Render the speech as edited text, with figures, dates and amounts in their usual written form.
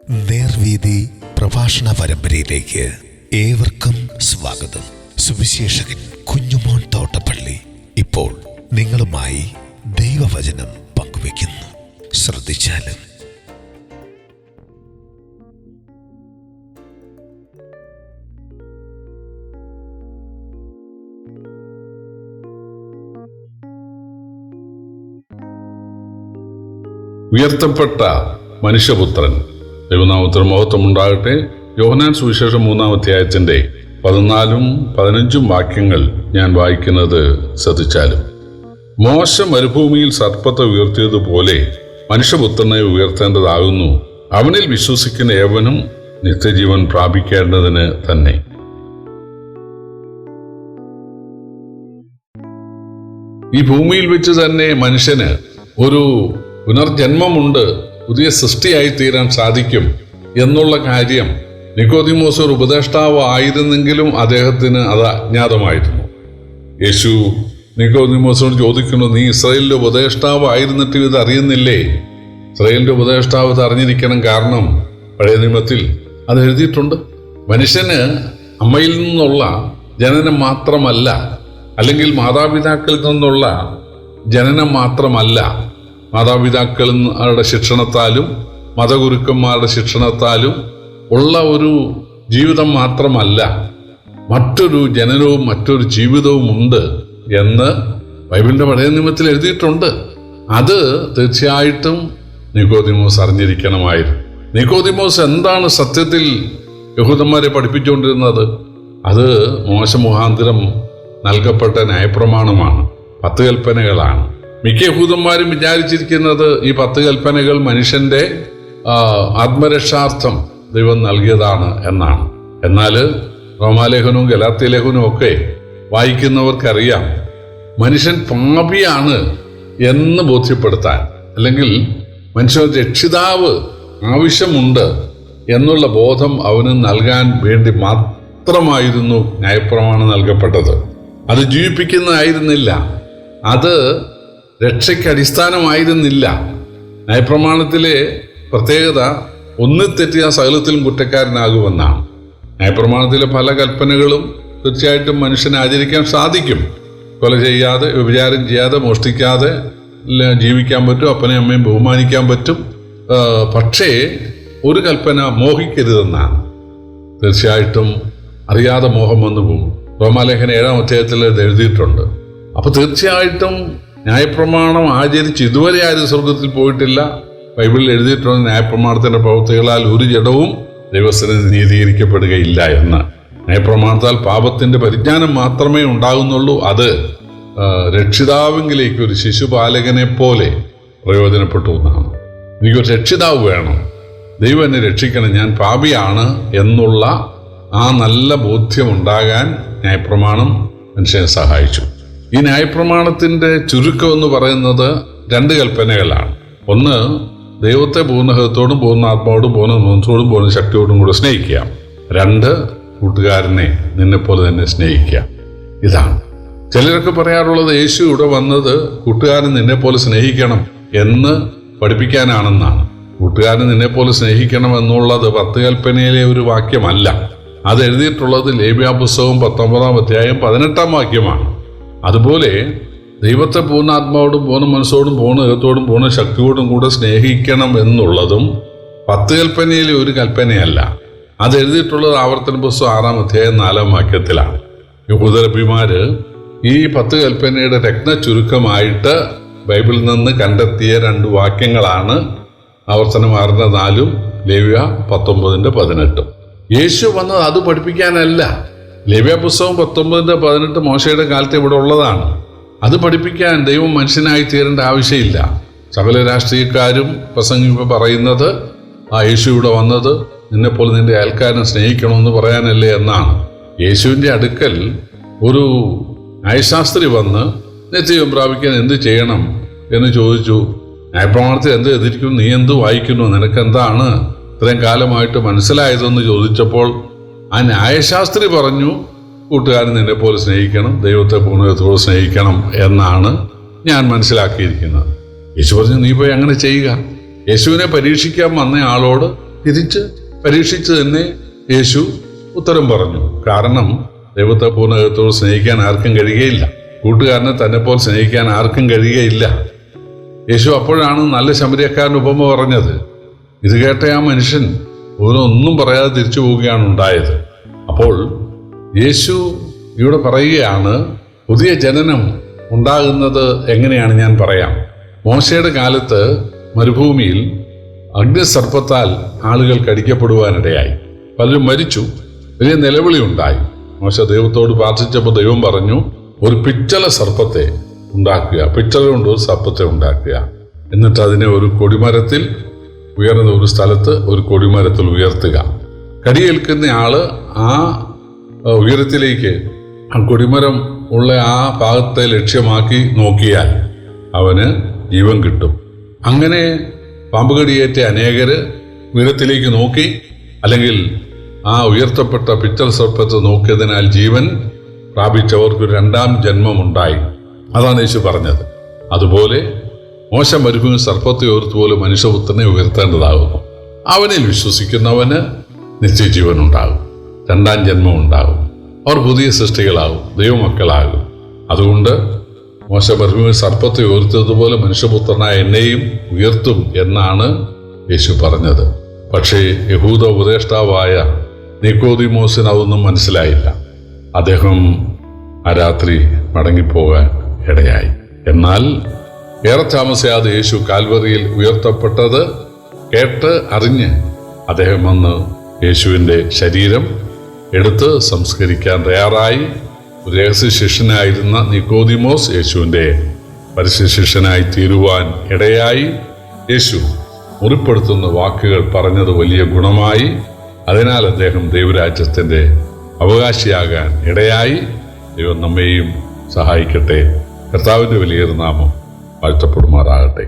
നേർവീതി പ്രഭാഷണ പരമ്പരയിലേക്ക് ഏവർക്കും സ്വാഗതം. സുവിശേഷകൻ കുഞ്ഞുമോൻ തോട്ടപ്പള്ളി ഇപ്പോൾ നിങ്ങളുമായി ദൈവവചനം പങ്കുവയ്ക്കുന്നു. ശ്രദ്ധിച്ചാലും. ഉയർത്തപ്പെട്ട മനുഷ്യപുത്രൻ, ദൈവനാമത്തിന് മഹത്വമുണ്ടാകട്ടെ. യോഹന്നാൻ സുവിശേഷം 3-ാം അധ്യായത്തിന്റെ 14-15 വാക്യങ്ങൾ ഞാൻ വായിക്കുന്നത് ശ്രദ്ധിച്ചാലും. മോശ മരുഭൂമിയിൽ സർപ്പത്തെ ഉയർത്തിയതുപോലെ മനുഷ്യപുത്രനെ ഉയർത്തേണ്ടതാകുന്നു. അവനിൽ വിശ്വസിക്കുന്ന ഏവനും നിത്യജീവൻ പ്രാപിക്കേണ്ടതിന് തന്നെ. ഈ ഭൂമിയിൽ വെച്ച് തന്നെ മനുഷ്യന് ഒരു പുനർജന്മമുണ്ട്, പുതിയ സൃഷ്ടിയായി തീരാൻ സാധിക്കും എന്നുള്ള കാര്യം നിക്കോദിമോസ് ഒരു ഉപദേഷ്ടാവ് ആയിരുന്നെങ്കിലും അദ്ദേഹത്തിന് അത് അജ്ഞാതമായിരുന്നു. യേശു നിക്കോദിമോസിനോട് ചോദിക്കുന്നു, നീ ഇസ്രായേലിന്റെ ഉപദേഷ്ടാവ് ആയിരുന്നിട്ട് ഇത് അറിയുന്നില്ലേ? ഇസ്രായേലിന്റെ ഉപദേഷ്ടാവ് ഇത് അറിഞ്ഞിരിക്കണം, കാരണം പഴയ നിയമത്തിൽ അത് എഴുതിയിട്ടുണ്ട്. മനുഷ്യന് അമ്മയിൽ നിന്നുള്ള ജനനം മാത്രമല്ല, അല്ലെങ്കിൽ മാതാപിതാക്കളിൽ നിന്നുള്ള ജനനം മാത്രമല്ല, മാതാപിതാക്കളുടെ ശിക്ഷണത്താലും മതഗുരുക്കന്മാരുടെ ശിക്ഷണത്താലും ഉള്ള ഒരു ജീവിതം മാത്രമല്ല, മറ്റൊരു ജനനവും മറ്റൊരു ജീവിതവും ഉണ്ട് എന്ന് ബൈബിളിന്റെ പഴയ നിയമത്തിൽ എഴുതിയിട്ടുണ്ട്. അത് തീർച്ചയായിട്ടും നിക്കോദിമോസ് അറിഞ്ഞിരിക്കണമായിരുന്നു. നിക്കോദിമോസ് എന്താണ് സത്യത്തിൽ യഹൂദന്മാരെ പഠിപ്പിച്ചുകൊണ്ടിരുന്നത്? അത് മോശ മുഖാന്തരം നൽകപ്പെട്ട ന്യായപ്രമാണമാണ്, 10 കൽപ്പനകളാണ്. മിക്ക യഹൂദന്മാരും വിചാരിച്ചിരിക്കുന്നത് ഈ 10 കൽപ്പനകൾ മനുഷ്യന്റെ ആത്മരക്ഷാർത്ഥം ദൈവം നൽകിയതാണ് എന്നാണ്. എന്നാൽ റോമാലേഖനവും ഗലാത്യലേഖനവും ഒക്കെ വായിക്കുന്നവർക്കറിയാം, മനുഷ്യൻ പാപിയാണ് എന്ന് ബോധ്യപ്പെടുത്താൻ, അല്ലെങ്കിൽ മനുഷ്യൻ രക്ഷിതാവ് ആവശ്യമുണ്ട് എന്നുള്ള ബോധം അവന് നൽകാൻ വേണ്ടി മാത്രമായിരുന്നു ന്യായപ്രമാണം നൽകപ്പെട്ടത്. അത് ജീവിപ്പിക്കുന്നതായിരുന്നില്ല, അത് രക്ഷയ്ക്ക് അടിസ്ഥാനമായിരുന്നില്ല. ന്യായപ്രമാണത്തിലെ പ്രത്യേകത ഒന്നിൽ തെറ്റിയ സകലത്തിലും കുറ്റക്കാരനാകുമെന്നാണ്. ന്യായപ്രമാണത്തിലെ പല കൽപ്പനകളും തീർച്ചയായിട്ടും മനുഷ്യനെ ആചരിക്കാൻ സാധിക്കും. കൊല ചെയ്യാതെ, വ്യഭിചാരം ചെയ്യാതെ, മോഷ്ടിക്കാതെ ജീവിക്കാൻ പറ്റും, അപ്പനെയും അമ്മയും ബഹുമാനിക്കാൻ പറ്റും. പക്ഷേ ഒരു കൽപ്പന മോഹിക്കരുതെന്നാണ്. തീർച്ചയായിട്ടും അറിയാതെ മോഹം വന്നു പോകും. റോമാലേഖന 7-ാം അധ്യായത്തിൽ ഇത് എഴുതിയിട്ടുണ്ട്. അപ്പൊ തീർച്ചയായിട്ടും ന്യായപ്രമാണം ആചരിച്ച് ഇതുവരെ ആരും സ്വർഗത്തിൽ പോയിട്ടില്ല. ബൈബിളിൽ എഴുതിയിട്ടുള്ള ന്യായപ്രമാണത്തിന്റെ പ്രവൃത്തികളാൽ ഒരു ജഡവും ദൈവസന്നിധിയിൽ നീതീകരിക്കപ്പെടുകയില്ല എന്ന്. ന്യായപ്രമാണത്താൽ പാപത്തിന്റെ പരിജ്ഞാനം മാത്രമേ ഉണ്ടാകുന്നുള്ളൂ. അത് രക്ഷിതാവിലേക്ക് ഒരു ശിശുപാലകനെ പോലെ പ്രയോജനപ്പെട്ടു എന്നാണ്. എനിക്കൊരു രക്ഷിതാവ് വേണം, ദൈവം എന്നെ രക്ഷിക്കണം, ഞാൻ പാപിയാണ് എന്നുള്ള ആ നല്ല ബോധ്യം ഉണ്ടാകാൻ ന്യായപ്രമാണം മനുഷ്യനെ സഹായിച്ചു. ഈ ന്യായപ്രമാണത്തിന്റെ ചുരുക്കം എന്ന് പറയുന്നത് 2 കൽപ്പനകളാണ്. ഒന്ന്, ദൈവത്തെ പൂർണ്ണ ഹൃദയത്തോടും പൂർണ്ണ ആത്മാവോടും പൂർണ്ണ മനസ്സോടും പൂർണ്ണ ശക്തിയോടും കൂടെ സ്നേഹിക്കുക. 2, കൂട്ടുകാരനെ നിന്നെപ്പോലെ തന്നെ സ്നേഹിക്കുക. ഇതാണ്. ചിലരൊക്കെ പറയാറുള്ളത് യേശു ഇവിടെ വന്നത് കൂട്ടുകാരൻ നിന്നെപ്പോലെ സ്നേഹിക്കണം എന്ന് പഠിപ്പിക്കാനാണെന്നാണ്. കൂട്ടുകാരൻ നിന്നെപ്പോലെ സ്നേഹിക്കണം എന്നുള്ളത് 10 കൽപ്പനയിലെ ഒരു വാക്യമല്ല. അത് എഴുതിയിട്ടുള്ളത് ലേവ്യ പുസ്തകം 19-ാം അധ്യായം 18-ാം വാക്യമാണ്. അതുപോലെ ദൈവത്തെ പൂർണ്ണാത്മാവോടും പൂർണ്ണ മനസ്സോടും പൂർണ്ണ ഹൃദയത്തോടും പൂർണ്ണ ശക്തിയോടും കൂടെ സ്നേഹിക്കണം എന്നുള്ളതും 10 കൽപ്പനയിലെ ഒരു കൽപ്പനയല്ല. അത് എഴുതിയിട്ടുള്ളത് ആവർത്തന പുസ്തകം 6-ാം അധ്യായം 4-ാം വാക്യത്തിലാണ്. യഹൂദരബിമാര് ഈ 10 കൽപ്പനയുടെ രത്ന ചുരുക്കമായിട്ട് ബൈബിളിൽ നിന്ന് കണ്ടെത്തിയ 2 വാക്യങ്ങളാണ് ആവർത്തനം 6-4, ലേവ്യ 19-18. യേശു വന്നത് അത് പഠിപ്പിക്കാനല്ല. ലേവ്യ പുസ്തകം 19-18 മോശയുടെ കാലത്ത് ഇവിടെ ഉള്ളതാണ്. അത് പഠിപ്പിക്കാൻ ദൈവം മനുഷ്യനായി തീരേണ്ട ആവശ്യമില്ല. സകല രാഷ്ട്രീയക്കാരും പ്രസംഗിക്കുമ്പോൾ പറയുന്നത് യേശു ഇവിടെ വന്നത് നിന്നെപ്പോലെ നിന്റെ അയൽക്കാരനെ സ്നേഹിക്കണമെന്ന് പറയാനല്ലേ എന്നാണ്. യേശുവിൻ്റെ അടുക്കൽ ഒരു ന്യായശാസ്ത്രി വന്ന് നിത്യജീവൻ പ്രാപിക്കാൻ എന്ത് ചെയ്യണം എന്ന് ചോദിച്ചു. ന്യായപ്രമാണത്തിൽ എന്ത് എഴുതിയിരിക്കുന്നു, നീ എന്ത് വായിക്കുന്നു, നിനക്കെന്താണ് ഇത്രയും കാലമായിട്ട് മനസ്സിലായതെന്ന് ചോദിച്ചപ്പോൾ ആ ന്യായശാസ്ത്രി പറഞ്ഞു, കൂട്ടുകാരൻ നിന്നെ പോലെ സ്നേഹിക്കണം, ദൈവത്തെ പൂർണ്ണതയോടെ സ്നേഹിക്കണം എന്നാണ് ഞാൻ മനസ്സിലാക്കിയിരിക്കുന്നത്. യേശു പറഞ്ഞു, നീ പോയി അങ്ങനെ ചെയ്യുക. യേശുവിനെ പരീക്ഷിക്കാൻ വന്ന ആളോട് തിരിച്ച് പരീക്ഷിച്ച് തന്നെ യേശു ഉത്തരം പറഞ്ഞു. കാരണം ദൈവത്തെ പൂർണ്ണതയോട് സ്നേഹിക്കാൻ ആർക്കും കഴിയുകയില്ല. കൂട്ടുകാരനെ തന്നെപ്പോൾ സ്നേഹിക്കാൻ ആർക്കും കഴിയുകയില്ല. യേശു അപ്പോഴാണ് നല്ല ശമരിയക്കാരൻ ഉപമ പറഞ്ഞത്. ഇത് കേട്ട ആ മനുഷ്യൻ ഒന്നും പറയാതെ തിരിച്ചു പോവുകയാണ് ഉണ്ടായത്. അപ്പോൾ യേശു ഇവിടെ പറയുകയാണ്, പുതിയ ജനനം ഉണ്ടാകുന്നത് എങ്ങനെയാണ് ഞാൻ പറയാം. മോശയുടെ കാലത്ത് മരുഭൂമിയിൽ അഗ്നിസർപ്പത്താൽ ആളുകൾ കടിക്കപ്പെടുവാനിടയായി. പലരും മരിച്ചു. വലിയ നിലവിളി ഉണ്ടായി. മോശ ദൈവത്തോട് പ്രാർത്ഥിച്ചപ്പോൾ ദൈവം പറഞ്ഞു, ഒരു പിച്ചള സർപ്പത്തെ ഉണ്ടാക്കുക, പിച്ചള കൊണ്ട് ഒരു സർപ്പത്തെ ഉണ്ടാക്കുക, എന്നിട്ട് അതിനെ ഒരു കൊടിമരത്തിൽ ഉയർന്ന ഒരു സ്ഥലത്ത് ഒരു കൊടിമരത്തിൽ ഉയർത്തുക. കടിയേൽക്കുന്ന ആള് ആ ഉയരത്തിലേക്ക് ആ കൊടിമരം ഉള്ള ആ ഭാഗത്തെ ലക്ഷ്യമാക്കി നോക്കിയാൽ അവന് ജീവൻ കിട്ടും. അങ്ങനെ പാമ്പുകടിയേറ്റ അനേകര് ഉയരത്തിലേക്ക് നോക്കി, അല്ലെങ്കിൽ ആ ഉയർത്തപ്പെട്ട പിച്ചൽ സർപ്പത്തെ നോക്കിയതിനാൽ ജീവൻ പ്രാപിച്ചവർക്ക് രണ്ടാം ജന്മമുണ്ടായി. അതാണ് യേശു പറഞ്ഞത്. അതുപോലെ മോശ മരുഭൂമി സർപ്പത്തെ ഉയർത്തുപോലെ മനുഷ്യപുത്രനെ ഉയർത്തേണ്ടതാകുന്നു. അവനിൽ വിശ്വസിക്കുന്നവന് നിത്യജീവൻ ഉണ്ടാകും, രണ്ടാം ജന്മം ഉണ്ടാകും. അവർ പുതിയ സൃഷ്ടികളാകും, ദൈവമക്കളാകും. അതുകൊണ്ട് മോശ മരുഭൂമി സർപ്പത്തെ ഉയർത്തിയതുപോലെ മനുഷ്യപുത്രനായ എന്നെയും ഉയർത്തും എന്നാണ് യേശു പറഞ്ഞത്. പക്ഷേ യഹൂദ ഉപദേഷ്ടാവായ നിക്കോദിമോസിന് അതൊന്നും മനസ്സിലായില്ല. അദ്ദേഹം ആ രാത്രി മടങ്ങിപ്പോകാൻ ഇടയായി. എന്നാൽ ഏറെ താമസിയാതെ യേശു കാൽവറിയിൽ ഉയർത്തപ്പെട്ടത് കേട്ട് അറിഞ്ഞ് അദ്ദേഹം വന്ന് യേശുവിൻ്റെ ശരീരം എടുത്ത് സംസ്കരിക്കാൻ തയ്യാറായി. ഒരു രഹസ്യ ശിഷ്യനായിരുന്ന നിക്കോദിമോസ് യേശുവിൻ്റെ പരസ്യ ശിഷ്യനായി തീരുവാൻ ഇടയായി. യേശു മുറിപ്പെടുത്തുന്ന വാക്കുകൾ പറഞ്ഞത് വലിയ ഗുണമായി. അതിനാൽ അദ്ദേഹം ദൈവരാജ്യത്തിൻ്റെ അവകാശിയാകാൻ ഇടയായി. ദൈവം നമ്മെയും സഹായിക്കട്ടെ. കർത്താവിൻ്റെ വലിയൊരു നാമം വാഴ്ത്തപ്പെടുമാറാകട്ടെ.